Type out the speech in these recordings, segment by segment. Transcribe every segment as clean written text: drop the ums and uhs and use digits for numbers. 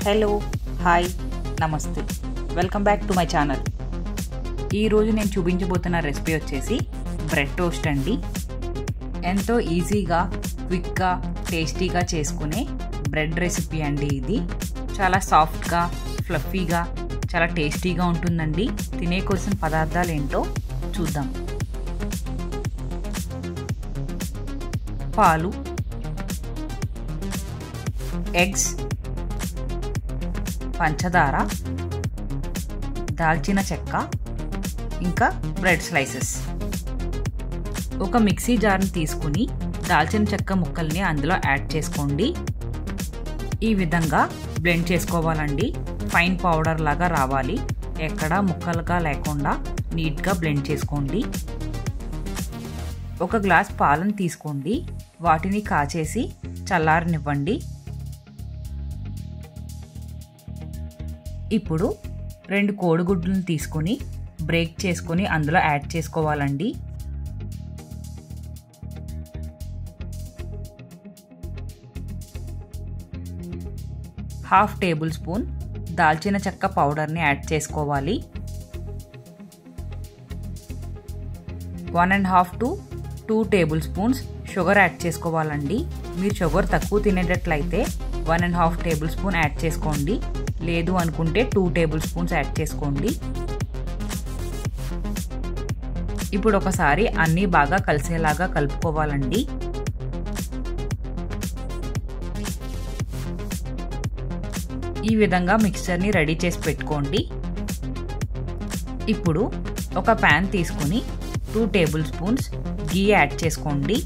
Hello hi నమస్తే welcome back to my channel. ఈరోజు నేను చూపించబోతున్న రెసిపీ వచ్చేసి బ్రెడ్ టోస్ట్ అండి. ఎంతో ఈజీగా క్విక్గా టేస్టీగా చేసుకునే బ్రెడ్ రెసిపీ అండి. ఇది చాలా సాఫ్ట్గా ఫ్లఫీగా చాలా టేస్టీగా ఉంటుందండి. తినే కోసం పదార్థాలు ఏంటో చూద్దాం. పాలు, ఎగ్స్, పంచదార, దాల్చిన చెక్క, ఇంకా బ్రెడ్ స్లైసెస్. ఒక మిక్సీ జార్ని తీసుకుని దాల్చిన చెక్క ముక్కల్ని అందులో యాడ్ చేసుకోండి. ఈ విధంగా బ్లెండ్ చేసుకోవాలండి. ఫైన్ పౌడర్ లాగా రావాలి. ఎక్కడా ముక్కలుగా లేకుండా నీట్గా బ్లెండ్ చేసుకోండి. ఒక గ్లాస్ పాలను తీసుకోండి. వాటిని కాచేసి చల్లారనివ్వండి. ఇప్పుడు 2 కోడిగుడ్లను తీసుకొని బ్రేక్ చేసుకొని అందులో యాడ్ చేసుకోవాలండి. హాఫ్ టేబుల్ స్పూన్ దాల్చిన చెక్క పౌడర్ని యాడ్ చేసుకోవాలి. 1.5 to 2 table spoons sugar add చేసుకోవాలండి. మీరు షుగర్ తక్కువ తినేటట్లయితే 1.5 టేబుల్ స్పూన్ యాడ్ చేసుకోండి. లేదు అనుకుంటే 2 టేబుల్ స్పూన్స్ యాడ్ చేసుకోండి. ఇప్పుడు ఒకసారి అన్నీ బాగా కలిసేలాగా కలుపుకోవాలండి. ఈ విధంగా మిక్చర్ని రెడీ చేసి పెట్టుకోండి. ఇప్పుడు ఒక ప్యాన్ తీసుకొని 2 టేబుల్ స్పూన్స్ గీ యాడ్ చేసుకోండి.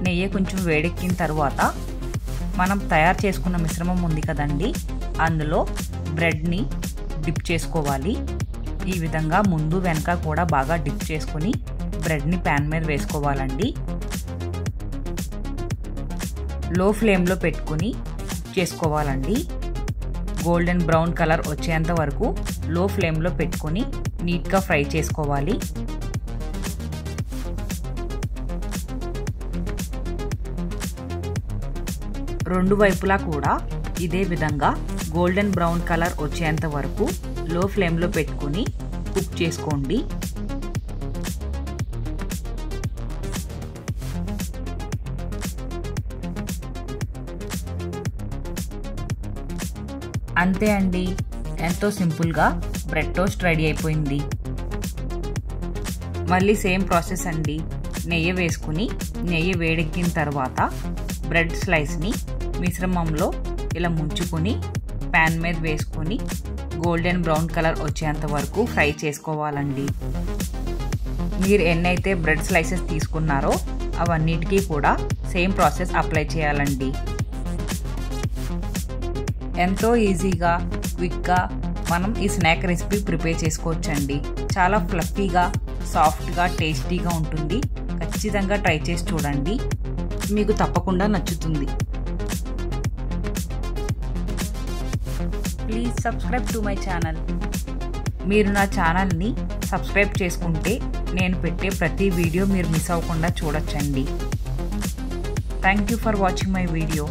నెయ్యి కొంచెం వేడెక్కిన తర్వాత మనం తయారు చేసుకున్న మిశ్రమం ఉంది కదండి, అందులో బ్రెడ్ని డిప్ చేసుకోవాలి. ఈ విధంగా ముందు వెనక కూడా బాగా డిప్ చేసుకొని బ్రెడ్ని ప్యాన్ మీద వేసుకోవాలండి. లో ఫ్లేమ్లో పెట్టుకుని కుక్ చేసుకోవాలండి. గోల్డెన్ బ్రౌన్ కలర్ వచ్చేంత వరకు లో ఫ్లేమ్లో పెట్టుకొని నీట్గా ఫ్రై చేసుకోవాలి. రెండు వైపులా కూడా ఇదే విధంగా గోల్డెన్ బ్రౌన్ కలర్ వచ్చేంత వరకు లో ఫ్లేమ్లో పెట్టుకుని కుక్ చేసుకోండి. అంతే అండి, ఎంతో సింపుల్గా బ్రెడ్ టోస్ట్ రెడీ అయిపోయింది. మళ్ళీ సేమ్ ప్రాసెస్ అండి. నెయ్యి వేసుకుని నెయ్యి వేడెక్కిన తర్వాత బ్రెడ్ స్లైస్ని మిశ్రమంలో ఇలా ముంచుకొని ప్యాన్ మీద వేసుకొని గోల్డెన్ బ్రౌన్ కలర్ వచ్చేంత వరకు ఫ్రై చేసుకోవాలండి. మీరు ఎన్నైతే బ్రెడ్ స్లైసెస్ తీసుకున్నారో అవన్నిటికీ కూడా సేమ్ ప్రాసెస్ అప్లై చేయాలండి. ఎంతో ఈజీగా క్విక్గా మనం ఈ స్నాక్ రెసిపీ ప్రిపేర్ చేసుకోవచ్చండి. చాలా ఫ్లఫీగా సాఫ్ట్గా టేస్టీగా ఉంటుంది. ఖచ్చితంగా ట్రై చేసి చూడండి, మీకు తప్పకుండా నచ్చుతుంది. Please subscribe to my channel. మీరు నా ఛానల్ని సబ్స్క్రైబ్ చేసుకుంటే నేను పెట్టే ప్రతి వీడియో మీరు మిస్ అవ్వకుండా చూడొచ్చండి. Thank you for watching my video.